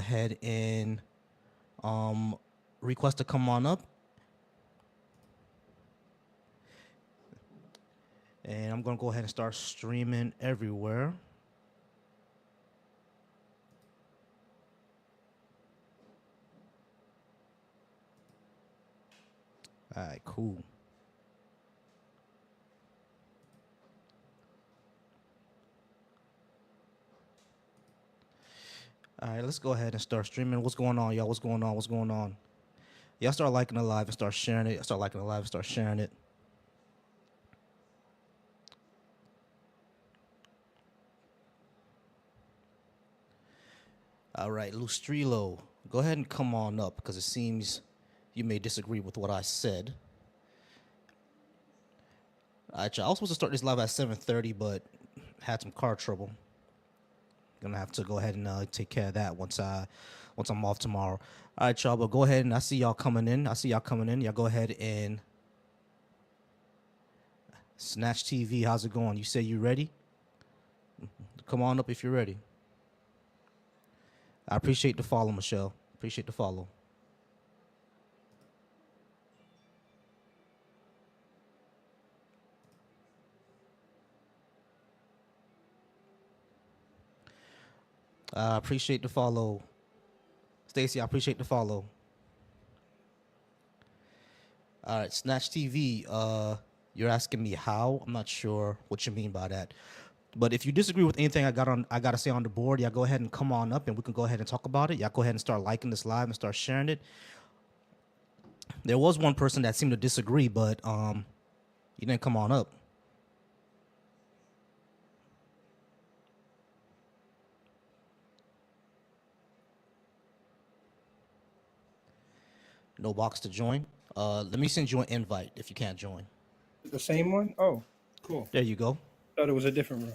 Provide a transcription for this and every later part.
ahead and request to come on up. And I'm going to go ahead and start streaming everywhere. All right, cool. All right, let's go ahead and start streaming. What's going on, y'all? What's going on? What's going on? Y'all start liking the live and start sharing it. Start liking the live and start sharing it. All right, Lustrilo, go ahead and come on up because it seems you may disagree with what I said. All right, y'all. I was supposed to start this live at 7:30, but had some car trouble. Gonna have to go ahead and take care of that once I'm off tomorrow. All right, y'all. But go ahead and I see y'all coming in. Y'all go ahead and Snatch TV. How's it going? You say you ready? Come on up if you're ready. I appreciate the follow, Michelle. Appreciate the follow. I appreciate the follow. Stacy, I appreciate the follow. All right, Snatch TV, you're asking me how? I'm not sure what you mean by that. But if you disagree with anything I got to say on the board, y'all go ahead and come on up and we can go ahead and talk about it. Y'all go ahead and start liking this live and start sharing it. There was one person that seemed to disagree, but you didn't come on up. No box to join. Let me send you an invite if you can't join. The same one? Oh, cool. There you go. Thought it was a different room.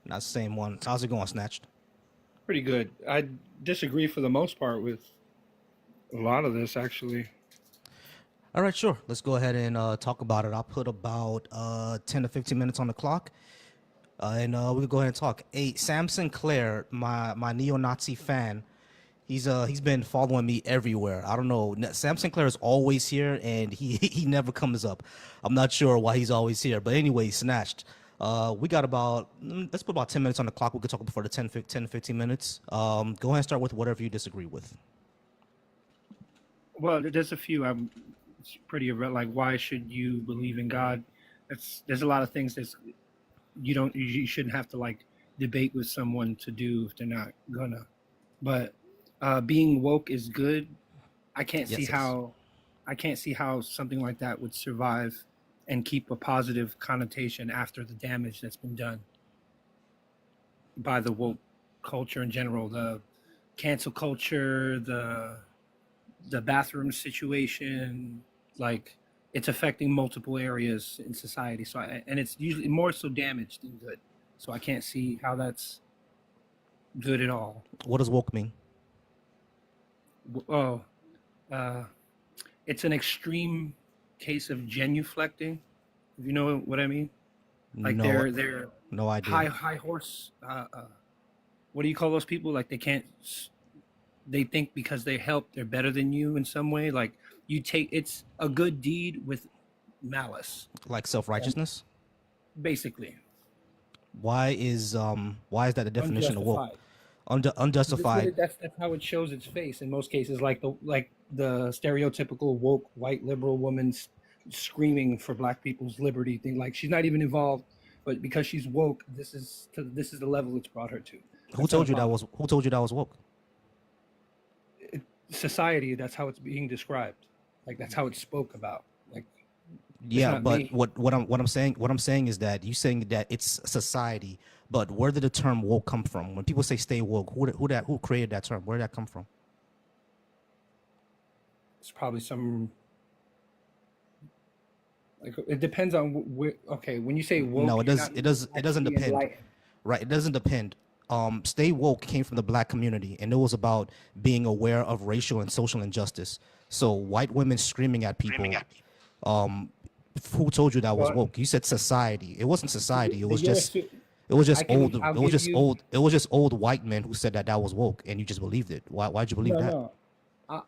Not the same one. How's it going, Snatched? Pretty good. I disagree for the most part with a lot of this, actually. All right, sure. Let's go ahead and talk about it. I'll put about 10 to 15 minutes on the clock, and we can go ahead and talk. Hey, Sam Sinclair, my neo-Nazi fan, he's been following me everywhere. I don't know. Sam Sinclair is always here, and he never comes up. I'm not sure why he's always here. But anyway, Snatched. We got about, let's put about 10 minutes on the clock. We could talk before the 10 to 15 minutes. Go ahead and start with whatever you disagree with. Well, there's a few. It's pretty like, why should you believe in God? There's a lot of things you shouldn't have to like debate with someone to do if they're not gonna. But being woke is good. I can't see how something like that would survive and keep a positive connotation after the damage that's been done by the woke culture in general, the cancel culture, the bathroom situation. Like, it's affecting multiple areas in society. So, and it's usually more so damaged than good. So I can't see how that's good at all. What does woke mean? Oh, it's an extreme case of genuflecting. If you know what I mean? Like no, they're no idea. High horse. What do you call those people? Like they think because they help, they're better than you in some way. Like it's a good deed with malice. Like self-righteousness? Basically. Why is that the definition of woke? Unjustified. That's how it shows its face in most cases. Like the stereotypical woke white liberal woman screaming for black people's liberty thing. Like, she's not even involved, but because she's woke, this is the level it's brought her to. Who told you that was woke? Society. That's how it's being described. Like, that's how it's spoke about. Like, yeah, but what I'm saying is that you saying that it's society, but where did the term woke come from? When people say stay woke, who created that term? Where did that come from? It's probably some. Like, it depends on okay, when you say woke, no, it doesn't depend. Right, it doesn't depend. Stay woke came from the black community, and it was about being aware of racial and social injustice. So white women screaming at people. Who told you that was woke? You said society. It wasn't society. It was just It was just I old. can. I'll It was give just you. old. It was just old white men who said that that was woke, and you just believed it. Why'd you believe No, that? no.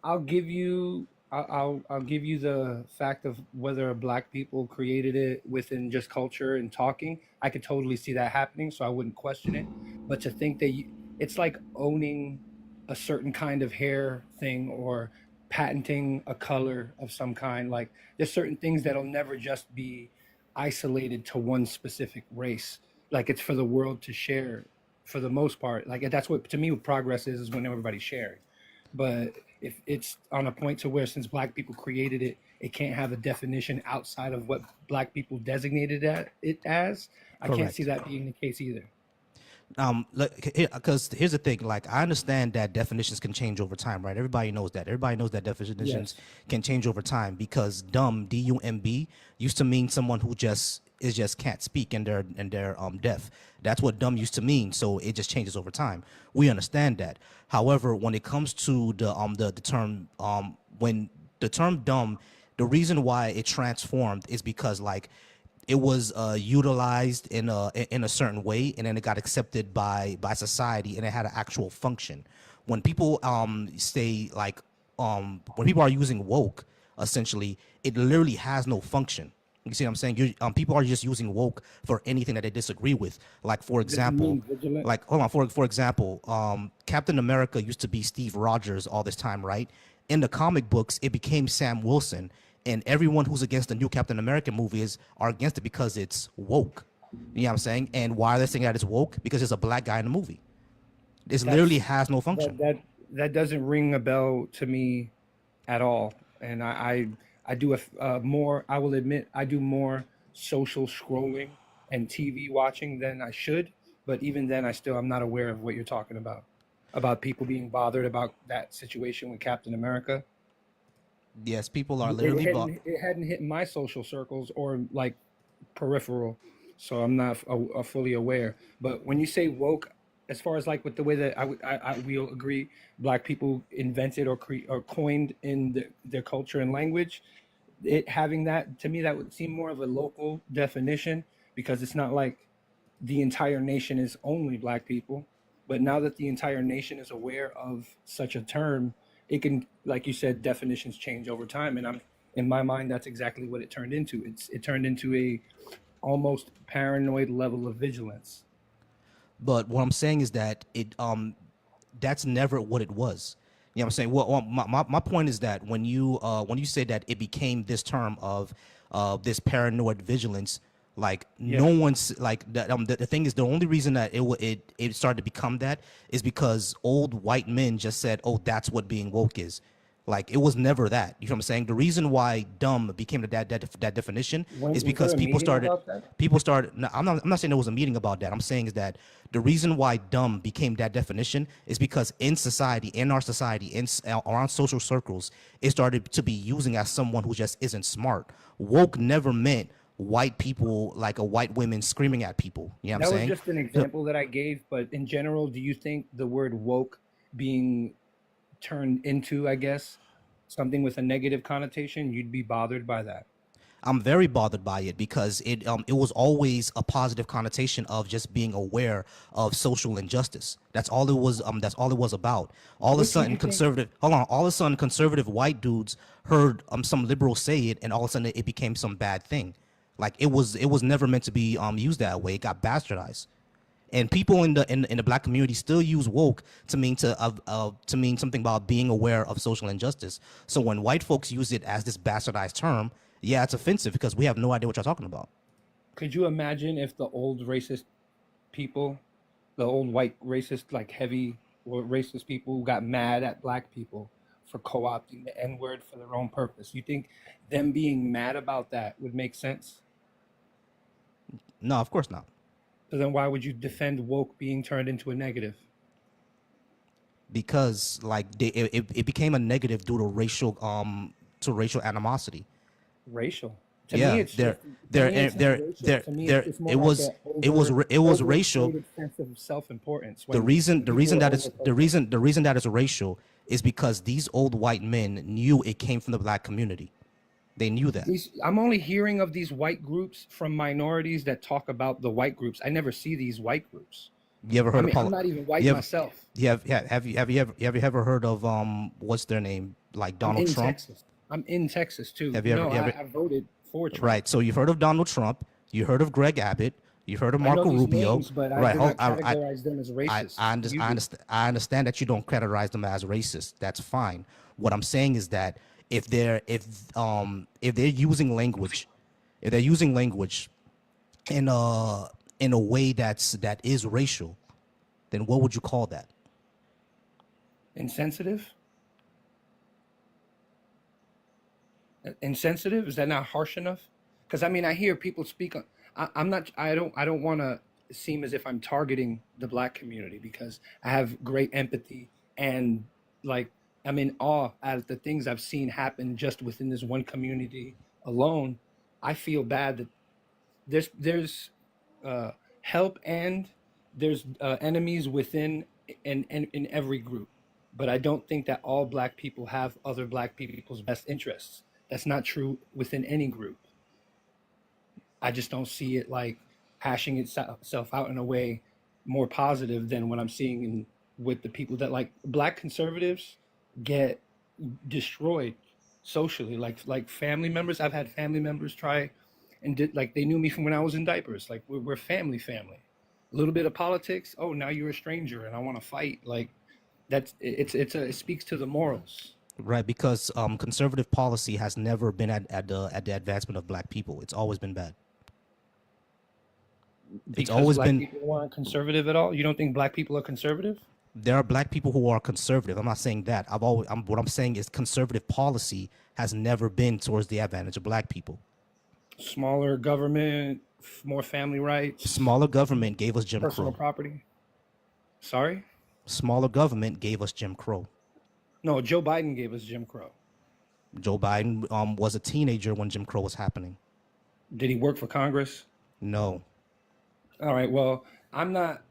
I'll give you. I'll give you the fact of whether black people created it within just culture and talking. I could totally see that happening, so I wouldn't question it. But to think that it's like owning a certain kind of hair thing or patenting a color of some kind. Like there's certain things that'll never just be isolated to one specific race. Like it's for the world to share for the most part. Like that's what to me what progress is when everybody's sharing. But if it's on a point to where since black people created it, it can't have a definition outside of what black people designated it as. I can't see Correct. that being the case either. Like, because here's the thing. Like, I understand that definitions can change over time, right? Everybody knows that. Everybody knows that definitions Yes. can change over time because dumb, D-U-M-B, used to mean someone who just can't speak and they're deaf. That's what dumb used to mean. So it just changes over time. We understand that. However, when it comes to the term when the term dumb, the reason why it transformed is because like it was utilized in a certain way, and then it got accepted by society, and it had an actual function. When people say like when people are using woke, essentially, it literally has no function. You see what I'm saying? People are just using woke for anything that they disagree with. Like for Does it example, mean vigilant? like hold on. For example, Captain America used to be Steve Rogers all this time, right? In the comic books, it became Sam Wilson, and everyone who's against the new Captain America movies are against it because it's woke. You know what I'm saying? And why are they saying that it's woke? Because there's a black guy in the movie. This literally That's has no function. that doesn't ring a bell to me at all. And I do more. I will admit I do more social scrolling and TV watching than I should. But even then, I'm not aware of what you're talking about people being bothered about that situation with Captain America. Yes, people are It literally bought. hadn't it hadn't hit my social circles or like peripheral, so I'm not fully aware. But when you say woke, as far as like with the way that I will agree, black people invented or coined in their culture and language, it having that to me that would seem more of a local definition because it's not like the entire nation is only black people. But now that the entire nation is aware of such a term, it can, like you said, definitions change over time. And I'm in my mind, that's exactly what it turned into. It turned into a almost paranoid level of vigilance. But what I'm saying is that it that's never what it was. You know what I'm saying? Well, my point is that when you say that it became this term of this paranoid vigilance, like no Yeah. one's like the thing is the only reason that it started to become that is because old white men just said, oh, that's what being woke is. Like it was never that. You know what I'm saying? The reason why dumb became that definition When is was there because a meeting about that? people started. No, I'm not saying there was a meeting about that. I'm saying is that the reason why dumb became that definition is because in society, in our society, around social circles, it started to be using as someone who just isn't smart. Woke never meant white people like a white women screaming at people. You know what I'm That was saying? just an So example that I gave, but in general, do you think the word woke being turned into, I guess, something with a negative connotation, you'd be bothered by that? I'm very bothered by it because it was always a positive connotation of just being aware of social injustice. That's all it was about. All of a What do sudden you think? conservative hold on, all of a sudden conservative white dudes heard some liberals say it, and all of a sudden it became some bad thing. Like it was never meant to be used that way. It got bastardized. And people in the black community still use woke to mean something about being aware of social injustice. So when white folks use it as this bastardized term, yeah, it's offensive because we have no idea what you're talking about. Could you imagine if the old racist people, the old white racist, like heavy or racist people, got mad at black people for co-opting the N word for their own purpose? You think them being mad about that would make sense? No, of course not, So then why would you defend woke being turned into a negative? because like it became a negative due to racial animosity. Racial. To me, Yeah, it's just to me, it's not racial. To me, it's more like an it was racial. overinflated sense of self-importance the when reason the people reason are that it's over. the reason that it's racial is because these old white men knew it came from the black community. They knew that. I'm only hearing of these white groups from minorities that talk about the white groups. I never see these white groups. You ever I heard of mean, I'm not even white you have myself. have you ever heard of what's their name, like I'm Donald in Trump? Texas. I'm in Texas too. Have you ever No, you ever I voted for Trump. right? So you've heard of Donald Trump. You heard of Greg Abbott. You've heard of I know Marco these Rubio. names, but I Right. do Hold, not categorize them as racist. You do. I understand that you don't categorize them as racist. That's fine. What I'm saying is that if they're using language, if they're using language in a way that is racial, then what would you call that? Insensitive? Insensitive? Is that not harsh enough? Because I mean, I hear people speak on. I'm not. I don't want to seem as if I'm targeting the black community because I have great empathy and like I'm in awe at the things I've seen happen just within this one community alone. I feel bad that there's help and there's enemies within and in every group, but I don't think that all black people have other black people's best interests. That's not true within any group. I just don't see it like hashing itself out in a way more positive than what I'm seeing in with the people that like black conservatives get destroyed socially. Like family members, I've had family members try and did like they knew me from when I was in diapers. Like we're family. A little bit of politics. Oh, now you're a stranger and I want to fight. Like that's it speaks to the morals. Right, because conservative policy has never been at the advancement of black people. It's always been bad. It's Because always black been. people aren't conservative at all. You don't think black people are conservative? There are black people who are conservative. I'm not saying that. What I'm saying is conservative policy has never been towards the advantage of black people. Smaller government, more family rights, Smaller government gave us Jim personal Crow. property. Sorry? Smaller government gave us Jim Crow. No, Joe Biden gave us Jim Crow. Joe Biden was a teenager when Jim Crow was happening. Did he work for Congress? No, All right. Well, I'm not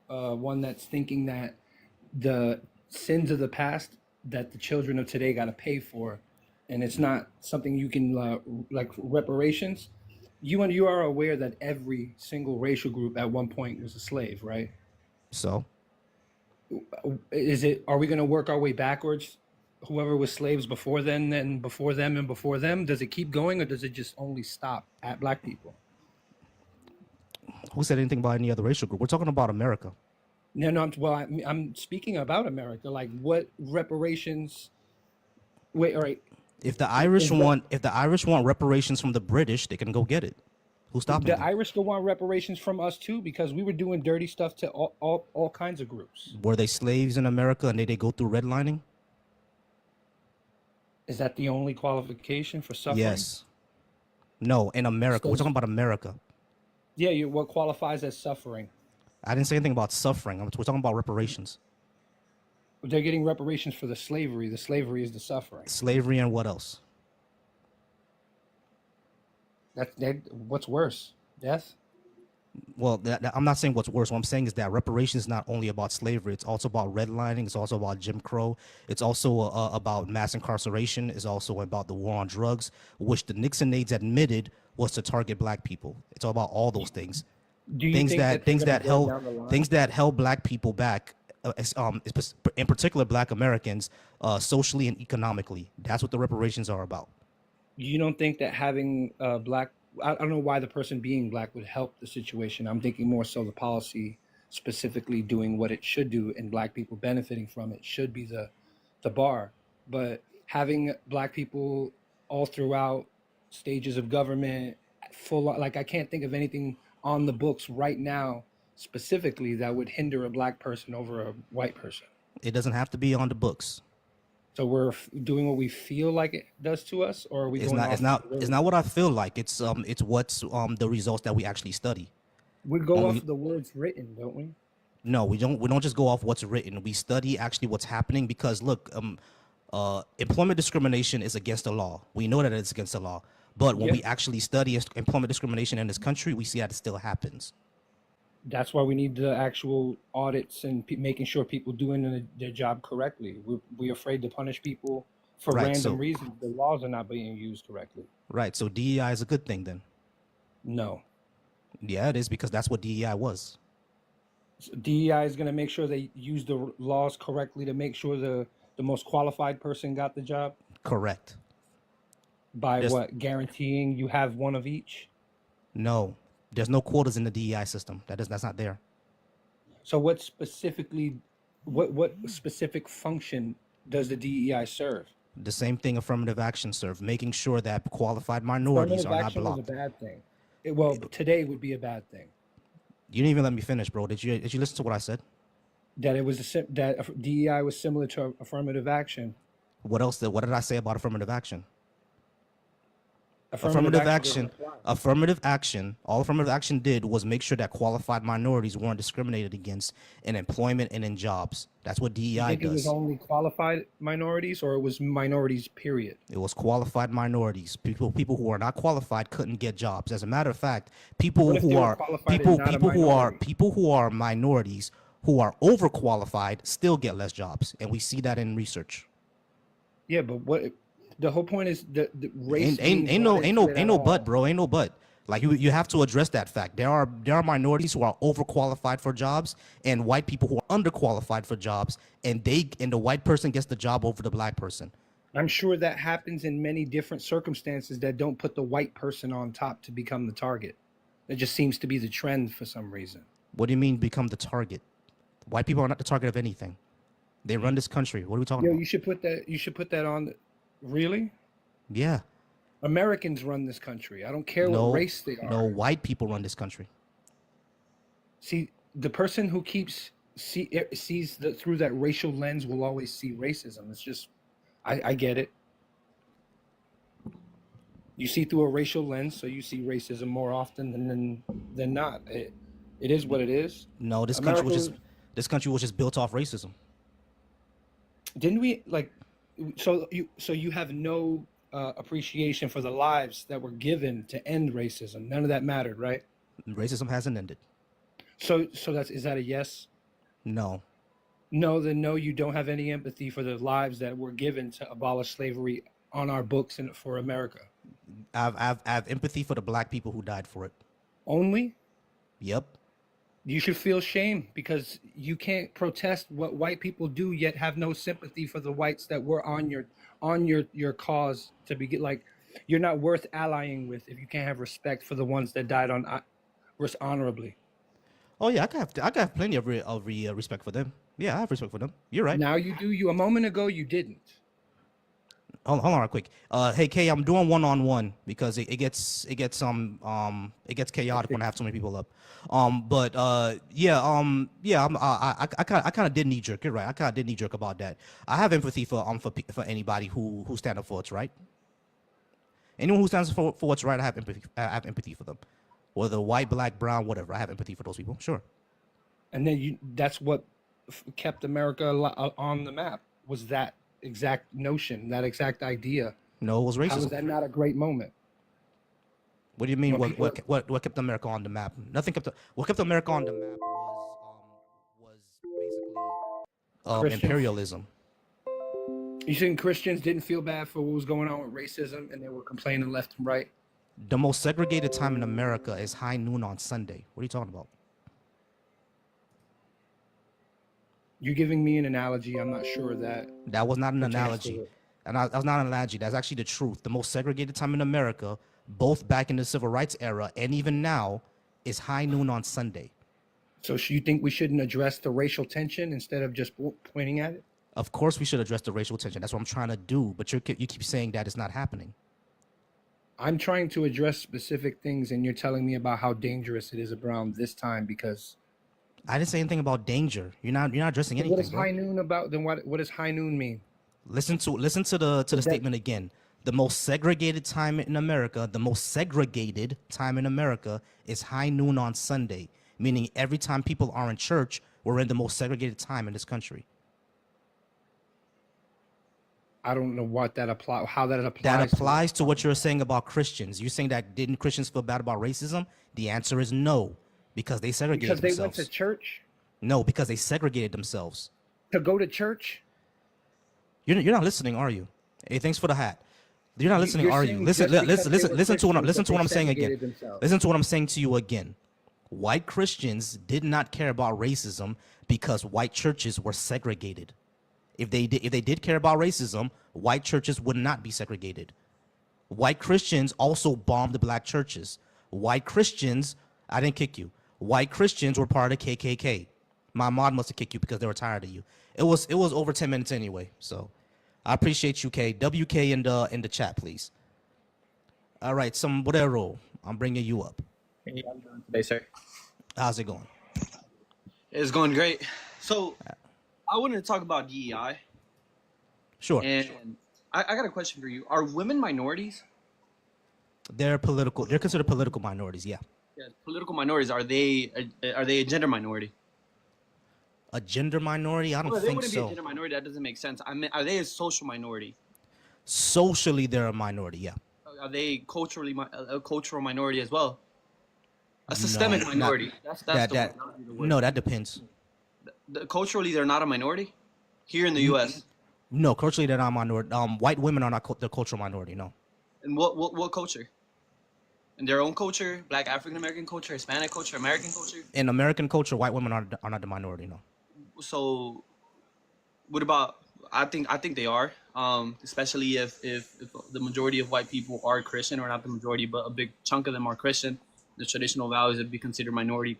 one that's thinking that the sins of the past that the children of today got to pay for, and it's not something you can like reparations. You are aware that every single racial group at one point was a slave, right? so Is it? Are we going to work our way backwards? Whoever was slaves before then before them, and before them, does it keep going, or does it just only stop at black people? who said anything about any other racial group? We're talking about America. No. I'm speaking about America. Like, what reparations? Wait, all right. Is If the Irish want reparations from the British, they can go get it. Who's stopping the them? Irish still want reparations from us too because we were doing dirty stuff to all kinds of groups. Were they slaves in America and they go through redlining? Is that the only qualification for suffering? Yes. No, in America. We're So, talking about America. yeah, what qualifies as suffering? I didn't say anything about suffering. We're talking about reparations. They're getting reparations for the slavery. The slavery is the suffering. Slavery and what else? What's worse? Death? Well, I'm not saying what's worse. What I'm saying is that reparations is not only about slavery. It's also about redlining. It's also about Jim Crow. It's also about mass incarceration. It's also about the war on drugs, which the Nixonades admitted was to target black people. It's all about all those things. Do you think that they're gonna go down the line? Things that held black people back, in particular black Americans, socially and economically. That's what the reparations are about. You don't think that having black, I don't know why the person being black would help the situation. I'm thinking more so the policy specifically doing what it should do and black people benefiting from it should be the bar. But having black people all throughout stages of government, full like I can't think of anything on the books right now specifically that would hinder a black person over a white person. It doesn't have to be on the books. So we're doing what we feel like it does to us, or are we It's going not. off It's not. the It's word? not what I feel like. It's what's the results that we actually study. We go When off we the words written, don't we? No, we don't. We don't just go off what's written. We study actually what's happening because look, employment discrimination is against the law. We know that it's against the law. But when Yeah. we actually study employment discrimination in this country, we see that it still happens. That's why we need the actual audits and making sure people doing their job correctly. We're afraid to punish people For Right. random So reasons, the laws are not being used correctly. right. So DEI is a good thing then. No. Yeah, it is because that's what DEI was. So DEI is going to make sure they use the laws correctly to make sure the most qualified person got the job Correct. by There's what? Guaranteeing you have one of each. no. There's no quotas in the DEI system. That's not there. So what specific function does the DEI serve? The same thing affirmative action serve, making sure that qualified minorities Affirmative are not action is a blocked. bad thing. Well, today would be a bad thing. You didn't even let me finish, bro. Did you listen to what I said? That it was that DEI was similar to affirmative action. What else? What did I say about affirmative action? Affirmative Affirmative action action, doesn't apply. affirmative action, all affirmative action did was make sure that qualified minorities weren't discriminated against in employment and in jobs. That's what You DEI think it was does. only qualified minorities, or it was minorities? Period. It was qualified minorities. People who are not qualified couldn't get jobs. As a matter of fact, people What if who they were are qualified and not a minority? people who are minorities who are overqualified still get less jobs, and we see that in research. Yeah, but what the whole point is the race Ain't no but, bro. Ain't no but. Like you have to address that fact. There are minorities who are overqualified for jobs and white people who are underqualified for jobs, and the white person gets the job over the black person. I'm sure that happens in many different circumstances that don't put the white person on top to become the target. It just seems to be the trend for some reason. What do you mean become the target? White people are not the target of anything. They run this country. What are we talking Yo, about? you should put that. You should put that on. Really, Yeah. Americans run this country. I don't care No, what race they are. no, white people run this country. See, the person who sees through that racial lens will always see racism. It's just, I get it. You see through a racial lens, so you see racism more often than not. It is what it is. No, America, this country was just built off racism. didn't we like? So you have no appreciation for the lives that were given to end racism. None of that mattered, right? Racism hasn't ended. So is that a yes? No. No, then no, you don't have any empathy for the lives that were given to abolish slavery on our books and for America. I have empathy for the black people who died for it. Only Yep. you should feel shame because you can't protest what white people do yet have no sympathy for the whites that were on your cause to be like you're not worth allying with if you can't have respect for the ones that died honorably. Oh yeah, I got plenty of respect for them. Yeah, I have respect for them. You're right. Now you do. You a moment ago you didn't. Hold on real quick. Hey Kay, I'm doing one-on-one because it gets chaotic when I have so many people up. I kind of did knee jerk. You're right. I kind of did knee jerk about that. I have empathy for anybody who stand up for what's right. Anyone who stands for what's right, I have empathy for them. Whether white, black, brown, whatever, I have empathy for those people. Sure. And then that's what kept America on the map was that exact notion, that exact idea. No, it was racism. How is that not a great moment? What do you mean? Well, What kept America on the map? Nothing kept. What kept America on the map was basically Christians? imperialism. You think Christians didn't feel bad for what was going on with racism and they were complaining left and right? The most segregated time in America is high noon on Sunday. What are you talking about? You're giving me an analogy. I'm not sure that. That was not an pertains to analogy. it. That was not an analogy. That's actually the truth. The most segregated time in America, both back in the civil rights era and even now, is high noon on Sunday. So you think we shouldn't address the racial tension instead of just pointing at it? Of course, we should address the racial tension. That's what I'm trying to do. But you keep saying that it's not happening. I'm trying to address specific things, and you're telling me about how dangerous it is around this time because. I didn't say anything about danger. You're not addressing anything. What is bro. high noon about? Then what does high noon mean? Listen to the statement again. The most segregated time in America, is high noon on Sunday, meaning every time people are in church, we're in the most segregated time in this country. I don't know what how that applies. That applies to what you're saying about Christians. You're saying that didn't Christians feel bad about racism? The answer is no, because they segregated because they themselves. went to church No, because they segregated themselves. to go to church. You're not listening, are you? Hey, thanks for the hat. You're not listening, You're are you? saying Listen, just because listen, they listen, were listen to what I'm, listen Christians to what that I'm they saying again. segregated themselves. Listen to what I'm saying to you again. White Christians did not care about racism because white churches were segregated. If they did care about racism, white churches would not be segregated. White Christians also bombed black churches. White Christians, I didn't kick you. White Christians were part of the KKK. My mod must have kicked you because they were tired of you. It was over 10 minutes anyway. So I appreciate you, K. WK in the chat, please. All right, sombrero. I'm bringing you up. Hey, how you doing today, sir? How's it going? It's going great. So, I wanted to talk about DEI, Sure. and I got a question for you. Are women minorities? They're political. They're considered political minorities. Yeah. Yes. Political minorities. Are they a gender minority? A gender minority? I don't Well, they think wouldn't be a so. gender minority. That doesn't make sense. I mean, are they a social minority? Socially, they're a minority. Yeah. Are they culturally a cultural minority as well? A systemic not- minority. That's the word. That would be the word. No, that depends. Culturally, they're not a minority here in the U.S. No, culturally, they're not a minority. White women are not the cultural minority. No. And what culture? In their own culture, Black African American culture, Hispanic culture, American culture. In American culture, white women are not the minority. No. So, what about? I think they are. Especially if the majority of white people are Christian, or not the majority, but a big chunk of them are Christian. The traditional values would be considered minority.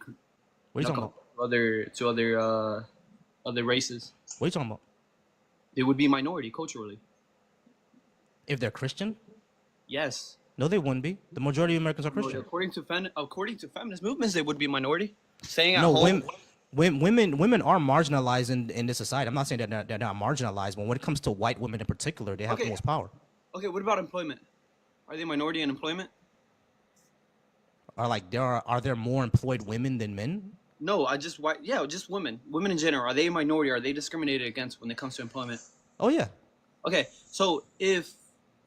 What are you talking about? Other races, What are you talking about? they would be minority culturally. If they're Christian? Yes. No, they wouldn't be. The majority of Americans are Christian. According to feminist movements, they would be minority. Staying at No, home. women are marginalized in this society. I'm not saying that they're not marginalized, but when it comes to white women in particular, they have the Okay. most power. Okay, what about employment? Are they minority in employment? Are there more employed women than men? No, just women. Women in general. Are they a minority? Are they discriminated against when it comes to employment? Oh yeah. Okay, so if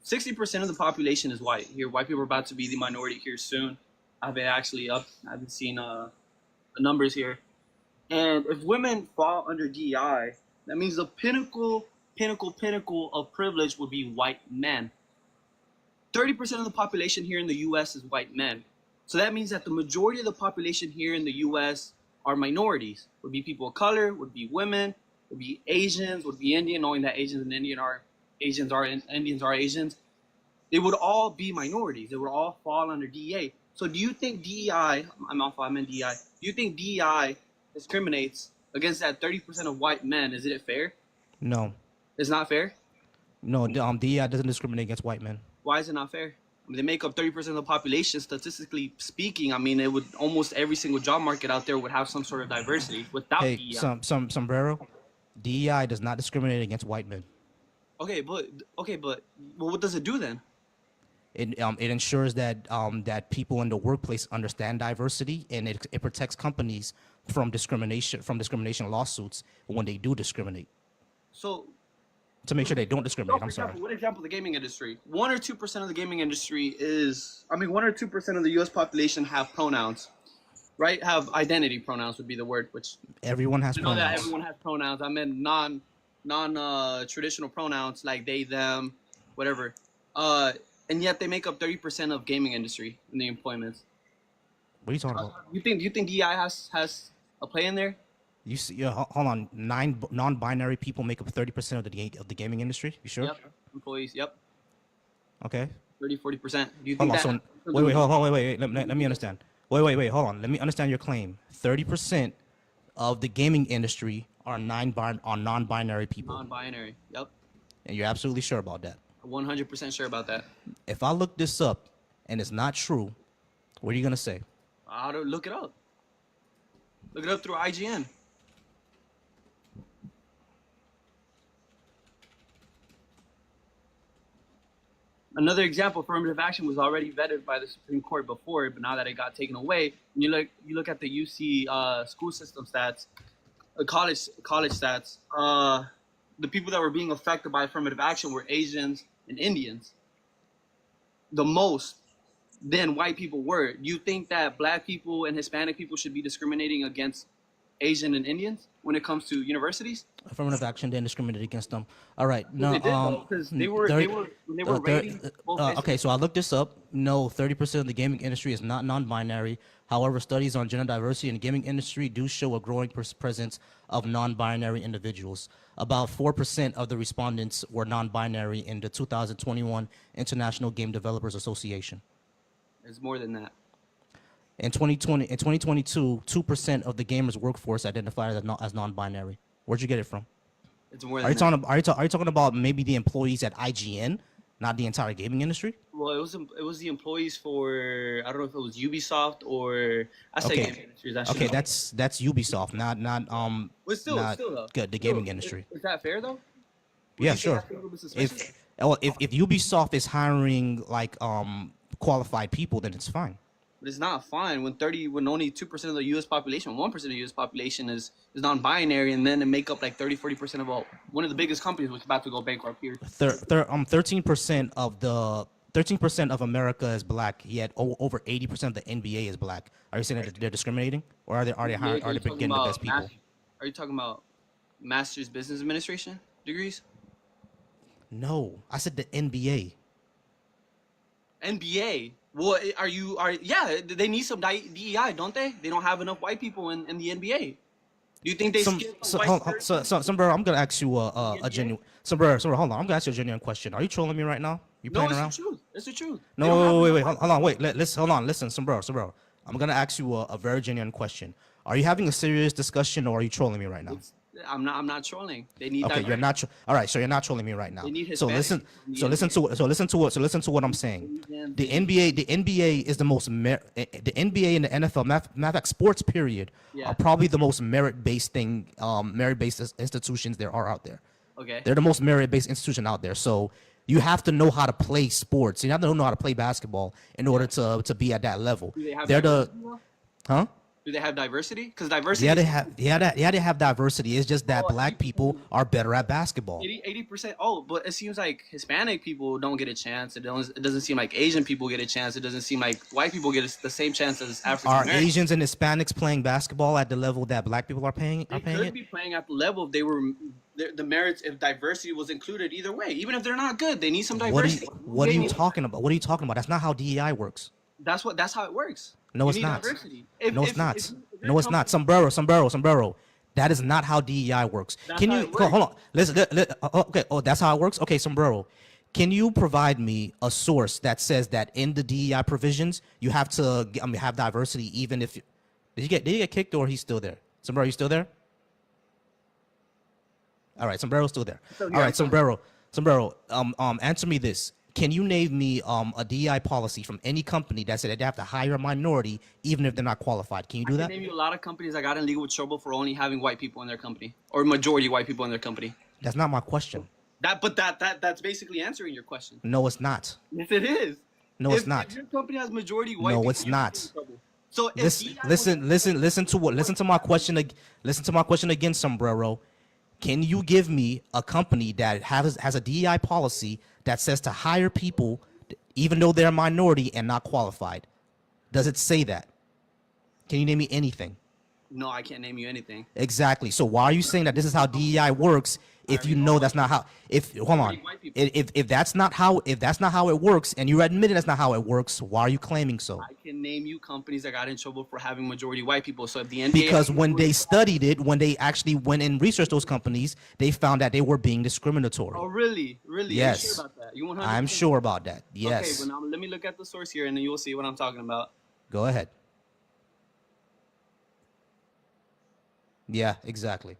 60% of the population is white here, white people are about to be the minority here soon. I've been seeing the numbers here. And if women fall under DEI, that means the pinnacle of privilege would be white men. 30% of the population here in the US is white men. So that means that the majority of the population here in the US are minorities. Would be people of color, would be women, would be Asians, would be Indian, knowing that Indians are Asians. They would all be minorities. They would all fall under DEI. So do you think DEI, I meant DEI, do you think DEI discriminates against that 30% of white men? Is it fair? No. It's not fair? No, DEI doesn't discriminate against white men. Why is it not fair? I mean, they make up 30% of the population. Statistically speaking, I mean, it would almost every single job market out there would have some sort of diversity without Hey, DEI. sombrero. DEI does not discriminate against white men. Okay, but what does it do then? It ensures that people in the workplace understand diversity, and it protects companies from discrimination lawsuits when they do discriminate, So, to make sure they don't discriminate. for I'm sorry. example, one example, the gaming industry. 1 or 2% of the gaming industry 1 or 2% of the U.S. population have pronouns, right? Have identity pronouns would be the word, which Everyone has I know that pronouns. everyone has pronouns. I meant non traditional pronouns like they, them, whatever. And yet they make up 30% of gaming industry in the employments. What are you talking about? Do you think DEI has a play in there? You see, hold on. 9 non-binary people make up 30% of the gaming industry. You sure? Yep. Employees. Yep. Okay. 30-40%. Do you Hold think on. that? So wait. Let me understand. Wait. Hold on. Let me understand your claim. 30% of the gaming industry are non-binary people, Non-binary. Yep. and you're absolutely sure about that. 100% sure about that. If I look this up and it's not true, what are you gonna say? How to look it up? Look it up through IGN. Another example, affirmative action was already vetted by the Supreme Court before, but now that it got taken away, and you look at the UC school system stats, college stats. The people that were being affected by affirmative action were Asians and Indians. The most than white people were. Do you think that black people and Hispanic people should be discriminating against Asian and Indians when it comes to universities? Affirmative action didn't discriminate against them. All right. Well, No. they did though, because they were when they were rating both. Okay, so I looked this up. No, 30% of the gaming industry is not non-binary. However, studies on gender diversity in the gaming industry do show a growing presence of non-binary individuals. About 4% of the respondents were non-binary in the 2021 International Game Developers Association. It's more than that. In 2022, 2% of the gamers' workforce identified as non-binary. Where'd you get it from? It's more Are than you that. talking? Are you talking about maybe the employees at IGN, not the entire gaming industry? Well, it was the employees for, I don't know if it was Ubisoft or I say Okay. gaming industries. I should Okay, know. that's Ubisoft, not But still not though. good. The Still, gaming industry. Is that fair though? Yeah, you say sure. that's a little bit suspicious? If Ubisoft is hiring like qualified people, then it's fine. But it's not fine when only 2% of the U.S. population, 1% of the U.S. population is non-binary, and then they make up like 30-40% of one of the biggest companies, which is about to go bankrupt here. 13% of America is black, yet over 80% of the NBA is black. Are you saying that they're discriminating, or are they hiring, are they talking getting the about best people? Are you talking about Master's Business Administration degrees? No, I said the NBA. NBA. Well, yeah, they need some DEI, don't they? They don't have enough white people in the NBA. Do you think they skip Some bro, I'm gonna ask you a genuine. Bro, hold on. I'm gonna ask you a genuine question. Are you trolling me right now? You No, playing it's around? the truth. It's the truth. They don't have No, wait, enough hold on, wait. Hold on, listen, some bro. I'm gonna ask you a very genuine question. Are you having a serious discussion, or are you trolling me right now? I'm not trolling. They need Okay, you're not. All right, so you're not trolling me right now. They need So Hispanics listen. in the So listen NBA. to listen to what I'm saying. The NBA is the most the NBA and the NFL, matter of fact, sports period Yeah. are probably the most merit-based institutions there are out there. Okay. They're the most merit-based institution out there. So you have to know how to play sports. You have to know how to play basketball in order to be at that level. Do they have They're the, diversity, though? huh? Do they have diversity? Because diversity. Yeah, is- they have diversity. It's just that Oh, black people are better at basketball. 80%. Oh, but it seems like Hispanic people don't get a chance. It doesn't seem like Asian people get a chance. It doesn't seem like white people get the same chance as African Are Americans. Asians and Hispanics playing basketball at the level that black people are paying? They Are paying could it? be playing at the level if they were the merits if diversity was included either way. Even if they're not good, they need some diversity. What are you talking about? What are you talking about? That's not how DEI works. That's how it works. No, You it's need not. diversity. No, it's not. if No, it's not. Sombrero. That is not how DEI works. That's Can how you it works. hold on? Listen. Okay. Oh, that's how it works. Okay, Sombrero. Can you provide me a source that says that in the DEI provisions you have to have diversity even if did you get kicked or he's still there? Sombrero, you still there? All right, Sombrero's still there. So, All yeah, right, Sombrero. Answer me this. Can you name me a DEI policy from any company that said that they have to hire a minority even if they're not qualified? Can you do I that? can name you a lot of companies that got in legal trouble for only having white people in their company or majority white people in their company. That's not my question. That's basically answering your question. No, it's not. Yes, it is. No, it's not. If your company has majority white No, people, it's you're not. in trouble. So if Listen to my question. Listen to my question again, Sombrero. Can you give me a company that has a DEI policy that says to hire people even though they're a minority and not qualified? Does it say that? Can you name me anything? No, I can't name you anything. Exactly. So why are you saying that this is how DEI works if you know that's not how? Hold on. If that's not how it works, and you're admitting that's not how it works, why are you claiming so? I can name you companies that got in trouble for having majority white people. So if the NBA Because when they studied it, when they actually went and researched those companies, they found that they were being discriminatory. Oh, really? Really? Yes. Are you sure about that? You 100%? I'm sure about that. Yes. Okay, well now let me look at the source here, and then you'll see what I'm talking about. Go ahead. Yeah, exactly.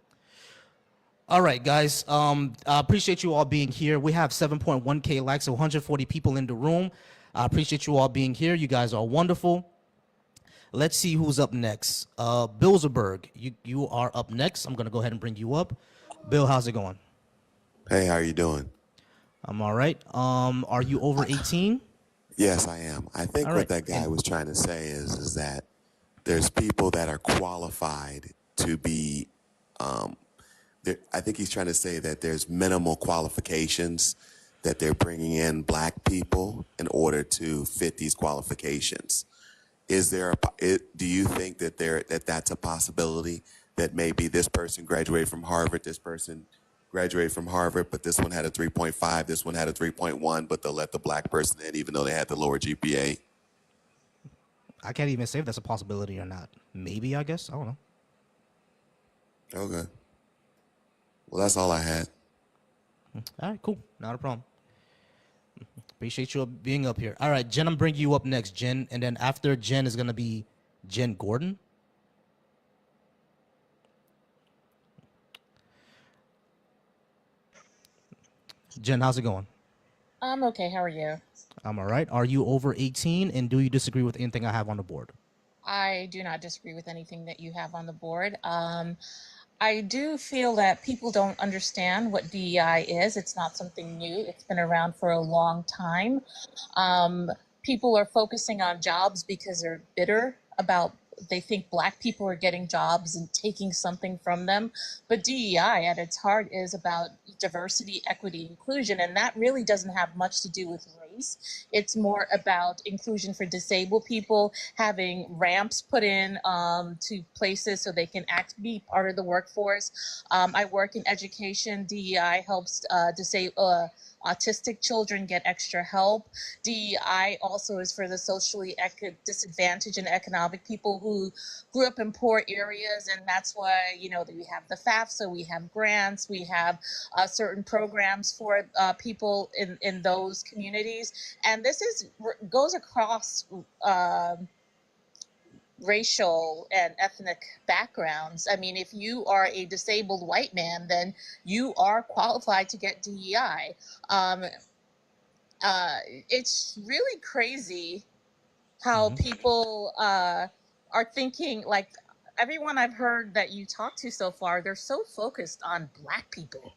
All right, guys. I appreciate you all being here. We have 7.1K likes, so 140 people in the room. I appreciate you all being here. You guys are wonderful. Let's see who's up next. Bilzerberg, you are up next. I'm gonna go ahead and bring you up. Bill, how's it going? Hey, how you doing? I'm all right. Are you over 18? Yes, I am. I think All what right. that guy was trying to say is that there's people that are qualified to be. I think he's trying to say that there's minimal qualifications that they're bringing in black people in order to fit these qualifications. Is there? Do you think that that's a possibility that maybe this person graduated from Harvard, this person graduated from Harvard, but this one had a 3.5, this one had a 3.1, but they'll let the black person in even though they had the lower GPA. I can't even say if that's a possibility or not. Maybe, I guess. I don't know. Okay. Well, that's all I had. All right, cool. Not a problem. Appreciate you being up here. All right, Jen, I'm bringing you up next, Jen. And then after Jen is going to be Jen Gordon. Jen, how's it going? I'm okay. How are you? I'm all right. Are you over 18? And do you disagree with anything I have on the board? I do not disagree with anything that you have on the board. I do feel that people don't understand what DEI is. It's not something new. It's been around for a long time. People are focusing on jobs because they're bitter about they think black people are getting jobs and taking something from them. But DEI at its heart is about diversity, equity, inclusion, and that really doesn't have much to do with race. It's more about inclusion for disabled people, having ramps put in to places so they can be part of the workforce. I work in education. DEI helps autistic children get extra help. DEI also is for the socially disadvantaged and economic people who grew up in poor areas, and that's why we have the FAFSA, we have grants, we have certain programs for people in those communities, and this goes across racial and ethnic backgrounds. I mean, if you are a disabled white man, then you are qualified to get DEI. It's really crazy how people are thinking, like everyone I've heard that you talked to so far, they're so focused on black people.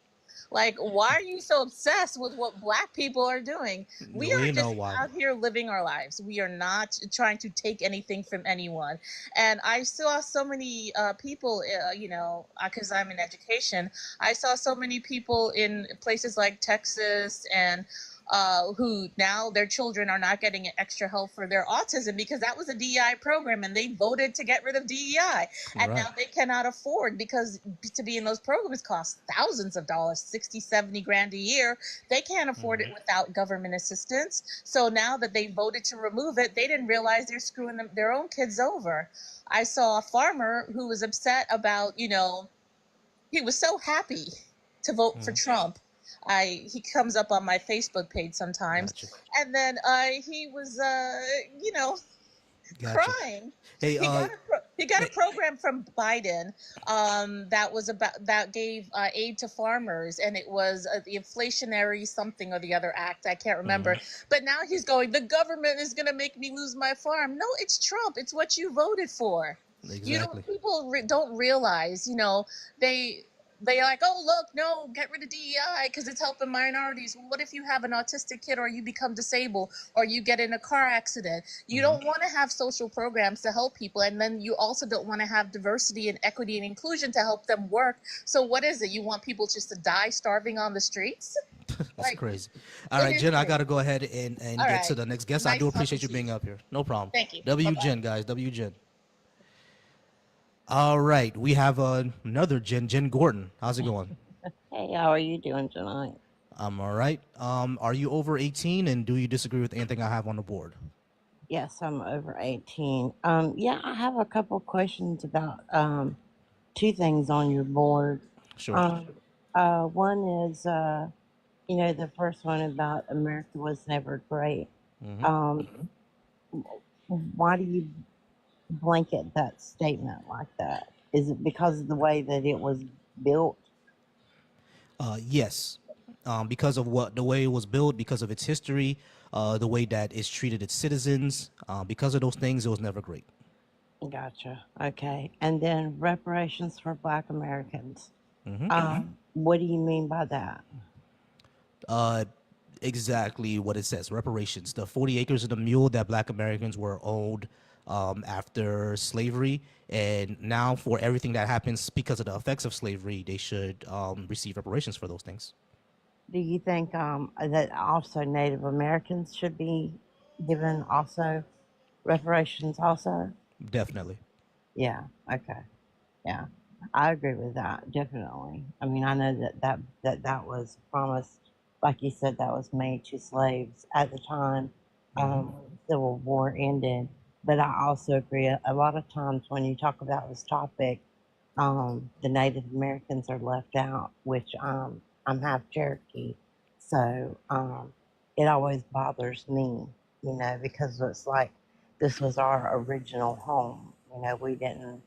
Like, why are you so obsessed with what black people are doing? We are We just know why. out here living our lives. We are not trying to take anything from anyone. And I saw so many people, because I'm in education, I saw so many people in places like Texas and who now their children are not getting extra help for their autism because that was a DEI program and they voted to get rid of DEI. And Right. now they cannot afford, because to be in those programs costs thousands of dollars, 60, 70 grand a year. They can't afford it without government assistance. So now that they voted to remove it, they didn't realize they're screwing their own kids over. I saw a farmer who was upset about, he was so happy to vote for Trump. He comes up on my Facebook page sometimes, Gotcha. and then he was Gotcha. crying. Hey, He got a program from Biden that gave aid to farmers, and it was the inflationary something or the other act. I can't remember. But now he's going, the government is going to make me lose my farm. No, it's Trump. It's what you voted for. exactly. People don't realize, they like, oh, look, no, get rid of DEI because it's helping minorities. Well, what if you have an autistic kid, or you become disabled, or you get in a car accident? You don't want to have social programs to help people, and then you also don't want to have diversity and equity and inclusion to help them work. So what is it? You want people just to die starving on the streets? That's crazy. All right, Jen, I got to go ahead and All get to right. the next guest. I Nice do talking appreciate you to being up here. No problem. Thank you. W Bye-bye. Jen, guys. W Jen. All right, we have another Jen Gordon. How's it going? Hey, how are you doing tonight? I'm all right. Are you over 18, and do you disagree with anything I have on the board? Yes, I'm over 18. Yeah, I have a couple questions about two things on your board. Sure. One is, the first one about America was never great. Mhm. Why do you blanket that statement like that? Is it because of the way that it was built? Yes, because of the way it was built, because of its history, the way that it's treated its citizens, because of those things, it was never great. Gotcha. Okay. And then reparations for Black Americans. Mhm. What do you mean by that? Exactly what it says. Reparations. The 40 acres of the mule that Black Americans were owed after slavery, and now for everything that happens because of the effects of slavery, they should receive reparations for those things. Do you think that also Native Americans should be given also reparations also? Definitely. Yeah. Okay. Yeah. I agree with that, definitely. I mean, I know that was promised, like you said, that was made to slaves at the time Civil War ended. But I also agree. A lot of times when you talk about this topic, the Native Americans are left out, which I'm half Cherokee, so it always bothers me, because it's like this was our original home. We didn't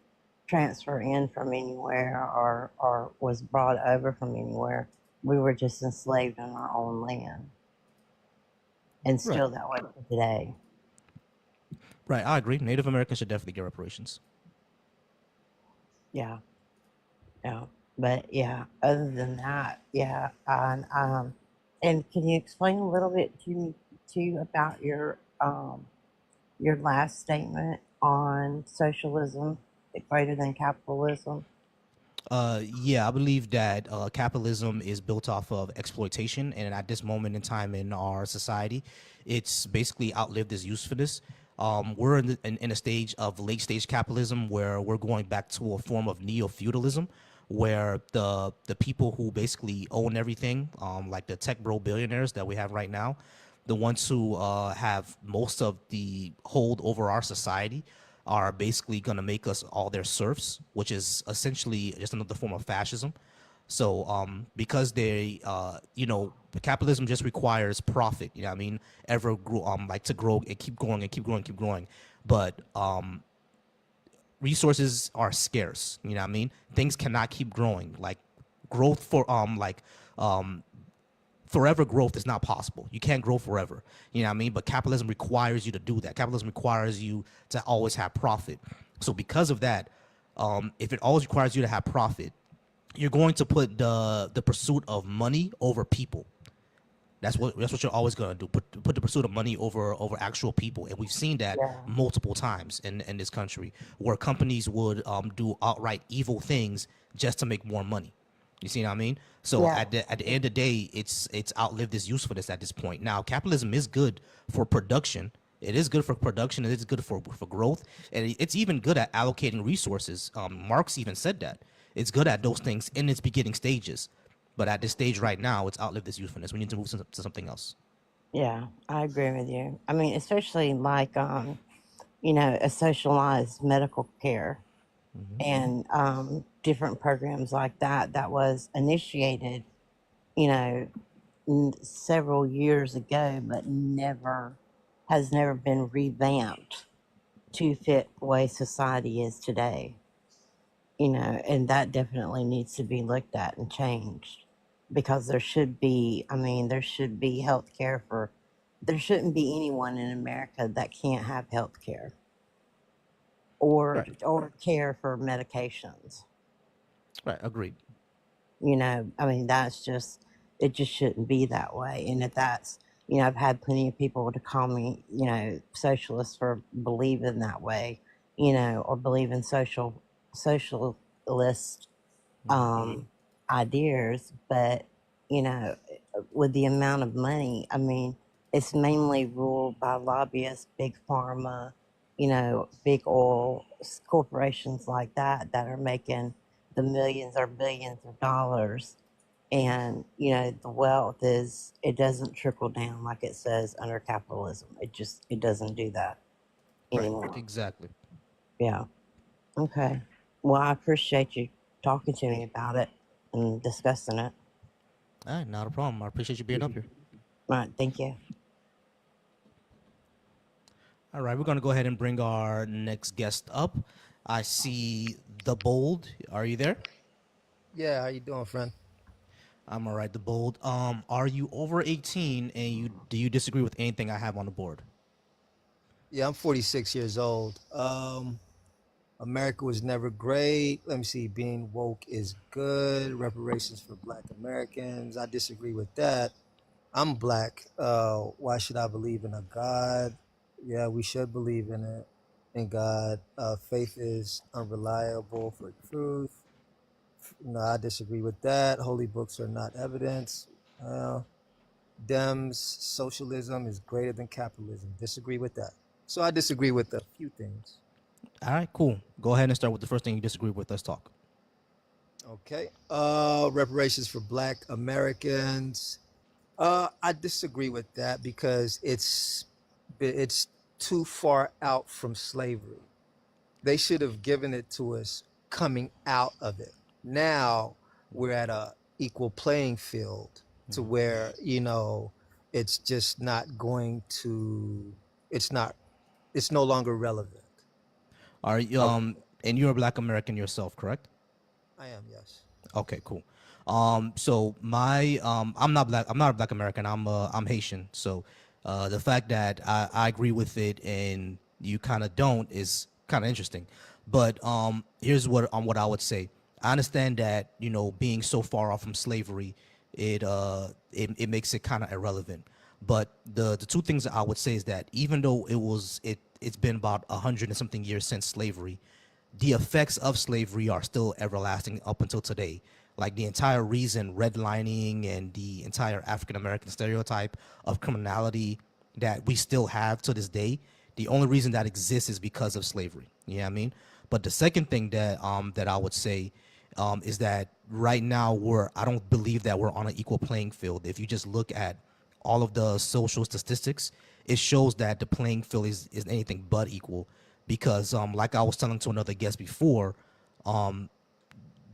transfer in from anywhere or was brought over from anywhere. We were just enslaved on our own land, and Right. still that way to today. Right. I agree. Native Americans should definitely get reparations. Yeah, yeah. But yeah, other than that, yeah. And can you explain a little bit to me too about your last statement on socialism greater than capitalism? Yeah, I believe that capitalism is built off of exploitation, and at this moment in time in our society, it's basically outlived its usefulness. We're in a stage of late stage capitalism where we're going back to a form of neo feudalism, where the people who basically own everything, like the tech bro billionaires that we have right now, the ones who have most of the hold over our society are basically going to make us all their serfs, which is essentially just another form of fascism. So, because capitalism just requires profit. You know what I mean? Ever grow, like to grow and keep growing and keep growing, keep growing. But resources are scarce. You know what I mean? Things cannot keep growing. Like growth for forever growth is not possible. You can't grow forever. You know what I mean? But capitalism requires you to do that. Capitalism requires you to always have profit. So because of that, if it always requires you to have profit, you're going to put the pursuit of money over people. That's what you're always gonna do. Put the pursuit of money over actual people, and we've seen that Yeah, multiple times in this country, where companies would do outright evil things just to make more money. You see what I mean? So yeah, at the end of the day, it's outlived its usefulness at this point. Now, capitalism is good for production. It is good for production. It is good for growth, and it's even good at allocating resources. Marx even said that it's good at those things in its beginning stages. But at this stage right now, it's outlived its usefulness. We need to move to something else. yeah. I agree with you. I mean, especially like a socialized medical care and different programs like that was initiated, you know, several years ago, but never been revamped to fit the way society is today. And that definitely needs to be looked at and changed because there should be health care there shouldn't be anyone in America that can't have health care Right. or care for medications. Right. Agreed. I mean, it just shouldn't be that way. And if I've had plenty of people to call me, socialists for believing that way, or believe in socialist um, ideas. But, you know, with the amount of money, I mean, it's mainly ruled by lobbyists, big pharma, big oil corporations like that are making the millions or billions of dollars. And, the wealth it doesn't trickle down like it says under capitalism. It doesn't do that Right. anymore. Exactly. Yeah. Okay. Well, I appreciate you talking to me about it and discussing it. All right. Not a problem. I appreciate you being up here. All right. Thank you. All right. We're gonna go ahead and bring our next guest up. I see the bold. Are you there? Yeah, how you doing, friend? I'm all right. The bold. Are you over 18 and do you disagree with anything I have on the board? Yeah, I'm 46 years old. America was never great. Let me see. Being woke is good. Reparations for Black Americans. I disagree with that. I'm black. Why should I believe in a God? Yeah, we should believe in it. In God. Faith is unreliable for truth. No, I disagree with that. Holy books are not evidence. Uh, Dems, socialism is greater than capitalism. Disagree with that. So I disagree with a few things. All right. Cool. Go ahead and start with the first thing you disagree with. Let's talk. Okay. Reparations for Black Americans. I disagree with that because it's too far out from slavery. They should have given it to us coming out of it. Now we're at a equal playing field to where, it's just not going to it's not it's no longer relevant. Are you and you're a Black American yourself, correct? I am, yes. Okay, cool. So I'm not black. I'm not a Black American. I'm Haitian. So, the fact that I agree with it and you kind of don't is kind of interesting. But here's what I would say. I understand that being so far off from slavery, it makes it kind of irrelevant. But the two things that I would say is that even though it's been about 100 and something years since slavery, the effects of slavery are still everlasting up until today. Like the entire reason redlining and the entire African American stereotype of criminality that we still have to this day, the only reason that exists is because of slavery. You know what I mean? But the second thing that I would say is that right now I don't believe that we're on an equal playing field. If you just look at all of the social statistics, it shows that the playing field is anything but equal. Because like I was telling to another guest before,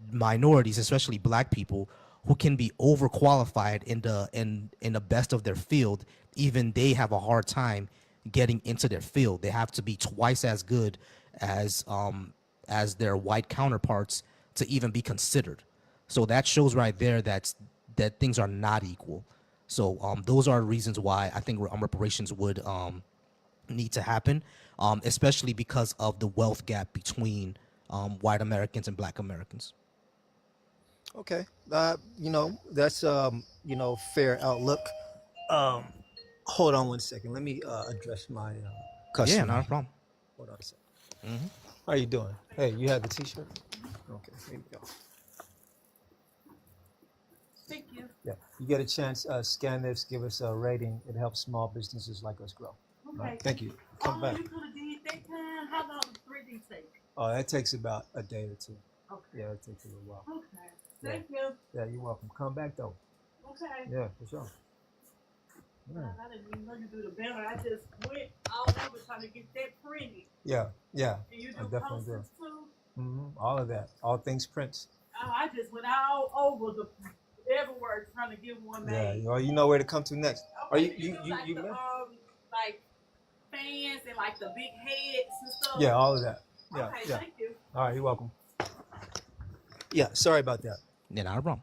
minorities, especially Black people, who can be overqualified in the best of their field, even they have a hard time getting into their field. They have to be twice as good as their white counterparts to even be considered. So that shows right there that things are not equal. So those are reasons why I think reparations would need to happen, especially because of the wealth gap between white Americans and Black Americans. Okay. That's fair outlook. Um, Hold on one second. Let me address my customer. Yeah, not a problem. Hold on a second. How you doing? Hey, you have the T-shirt? Okay, here you go. Thank you. Yeah, you get a chance, scan this, give us a rating. It helps small businesses like us grow. Okay. All right, thank you. Come back. You could have did that time. How long does 3D take? Oh, that takes about a day or two. Okay. Yeah, it takes a little while. Okay. Thank you. Yeah, you're welcome. Come back though. Okay. Yeah, for sure. Yeah, I didn't even know you do the banner. I just went all over trying to get that printed. yeah. And you I do definitely do. posters too? All of that, all things Prince. Oh, I just went all over everywhere trying to get one Yeah, made. you know where to come to next. Are Okay, you do like the, met? like fans and like the big heads and stuff? Yeah, all of that. Yeah, Okay, yeah. thank you. All right, you're welcome. Yeah, sorry about that. Yeah, not a problem.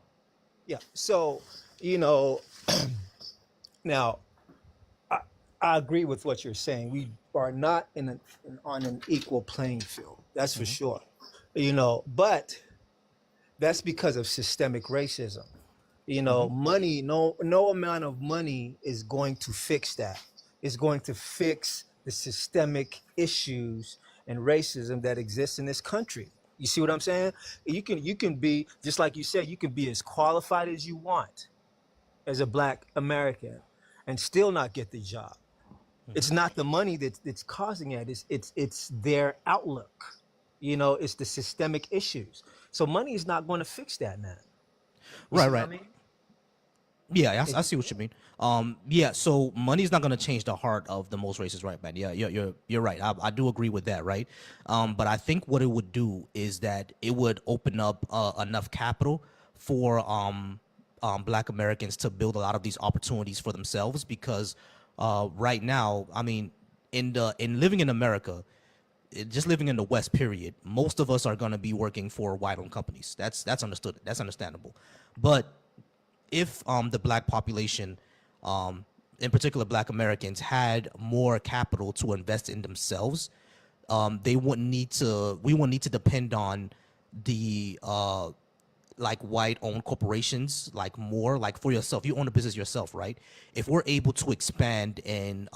Yeah, so now I agree with what you're saying. We are not on an equal playing field. That's for sure. But that's because of systemic racism. Money, no amount of money is going to fix that. It's going to fix the systemic issues and racism that exists in this country. You see what I'm saying? You can be, just like you said, you can be as qualified as you want as a Black American and still not get the job. It's not the money that's causing it. It's their outlook. It's the systemic issues. So money is not going to fix that, man. You see Right, what I right. mean? Yeah, I see what you mean. Yeah, so money's not gonna change the heart of the most racist, right, man? Yeah, you're right. I do agree with that, right? But I think what it would do is that it would open up enough capital for Black Americans to build a lot of these opportunities for themselves. Because right now, I mean, in living in America, just living in the West, period, most of us are gonna be working for white-owned companies. That's understood. That's understandable. But if the Black population, in particular Black Americans, had more capital to invest in themselves, we wouldn't need to depend on the like white-owned corporations like more. Like for yourself, you own a business yourself, right? If we're able to expand and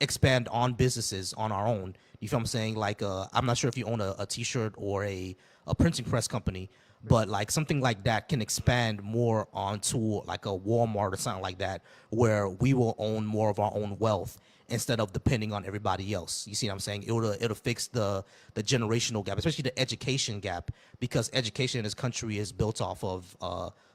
expand on businesses on our own, you feel what I'm saying? Like I'm not sure if you own a t-shirt or a printing press company, but like something like that can expand more onto like a Walmart or something like that, where we will own more of our own wealth instead of depending on everybody else. You see what I'm saying? It'll fix the generational gap, especially the education gap, because education in this country is built off of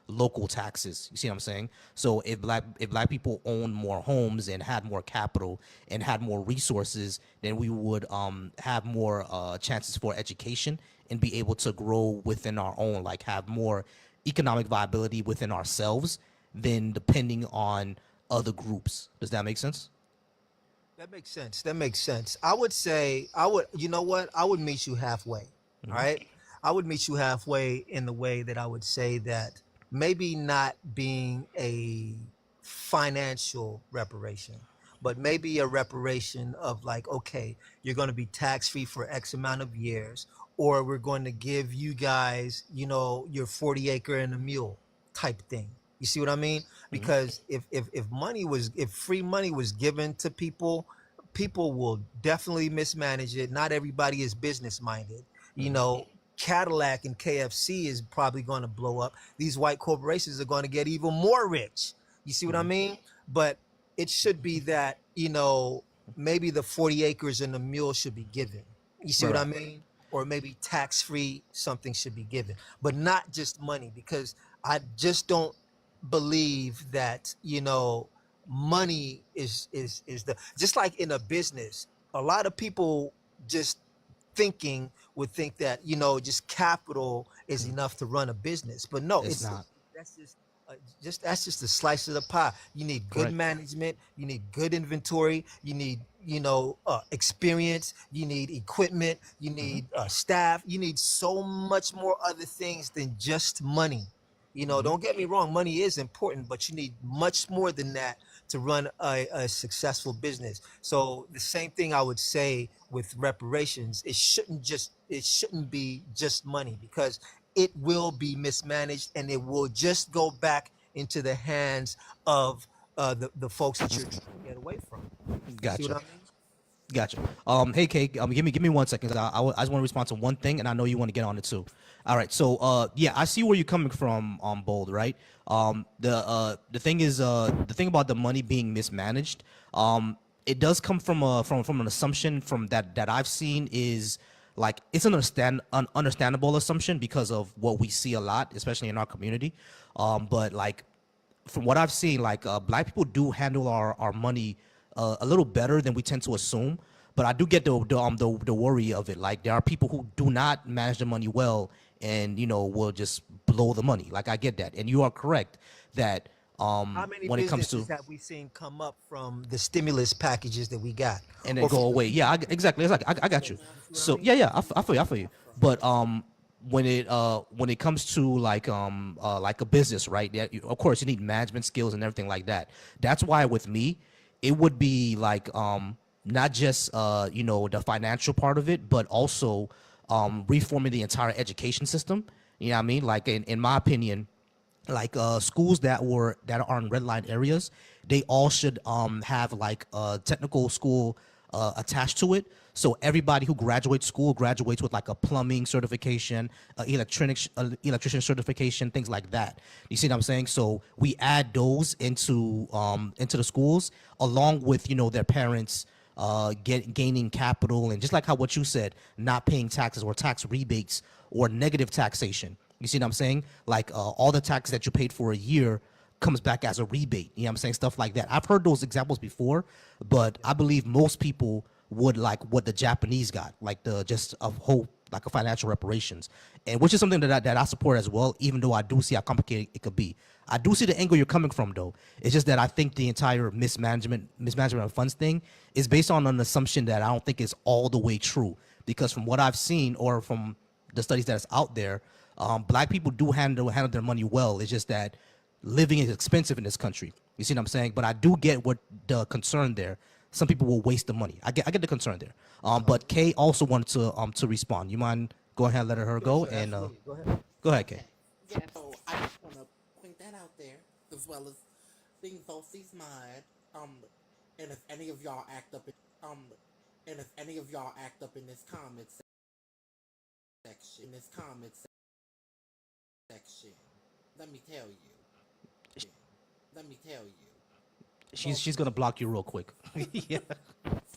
local taxes. You see what I'm saying? So if black people owned more homes and had more capital and had more resources, then we would have more chances for education and be able to grow within our own, like have more economic viability within ourselves than depending on other groups. Does that make sense? That makes sense. That makes sense. I would say I would. You know what? I would meet you halfway. All right. I would meet you halfway in the way that I would say that maybe not being a financial reparation, but maybe a reparation of like, okay, you're going to be tax free for X amount of years, or we're going to give you guys, your 40 acre and a mule type thing. You see what I mean? Because if free money was given to people, people will definitely mismanage it. Not everybody is business minded. Cadillac and KFC is probably going to blow up. These white corporations are going to get even more rich. You see what I mean? But it should be that, maybe the 40 acres and the mule should be given. You see what I mean? Or maybe tax free something should be given, but not just money, because I just don't believe that, money is the, just like in a business, a lot of people just thinking would think that, just capital is enough to run a business, but no, It's not. that's that's just a slice of the pie. You need good Correct. management, you need good inventory, you need experience, you need equipment, you need staff, you need so much more other things than just money. Don't get me wrong, money is important, but you need much more than that to run a successful business. So the same thing I would say with reparations, it shouldn't be just money, because it will be mismanaged and it will just go back into the hands of the folks that you're trying to get away from. See Gotcha. what I mean? Gotcha. Hey, Kay, give me 1 second. I just want to respond to one thing, and I know you want to get on it too. All right. So, yeah, I see where you're coming from, Bold. Right. The thing is, the thing about the money being mismanaged, it does come from an assumption from that I've seen is like it's an understandable assumption because of what we see a lot, especially in our community. But like from what I've seen, like black people do handle our money a little better than we tend to assume. But I do get the worry of it. Like there are people who do not manage the money well, and will just blow the money. Like I get that, and you are correct that How many when it comes to businesses have we seen come up from the stimulus packages that we got? and then Or go away. Yeah, exactly. It's like I got you. So yeah, I feel you. I feel you. But when it comes to like a business, right? Yeah, of course you need management skills and everything like that. That's why with me, it would be like not just the financial part of it, but also reforming the entire education system. You know what I mean? Like in my opinion, like schools that are in red line areas, they all should have like a technical school attached to it, so everybody who graduates school graduates with like a plumbing certification, electrician certification, things like that. You see what I'm saying? So we add those into the schools along with their parents gaining capital, and just like how what you said, not paying taxes or tax rebates or negative taxation. You see what I'm saying? Like all the taxes that you paid for a year comes back as a rebate. You know what I'm saying? Stuff like that. I've heard those examples before, but I believe most people would like what the Japanese got, like the just a whole like a financial reparations, and which is something that I support as well. Even though I do see how complicated it could be, I do see the angle you're coming from. Though it's just that I think the entire mismanagement of funds thing is based on an assumption that I don't think is all the way true. Because from what I've seen or from the studies that's out there, black people do handle their money well. It's just that living is expensive in this country. You see what I'm saying? But I do get what the concern there. Some people will waste the money. I get the concern there. But Kay also wanted to respond. You mind go ahead and let her go? And Go ahead. go ahead, Kay. Yeah, so I just want to point that out there, as well as being Bosie's mind. And if any of y'all act up, in this comment section, let me tell you. Let me tell you. She's gonna block you real quick. Yeah.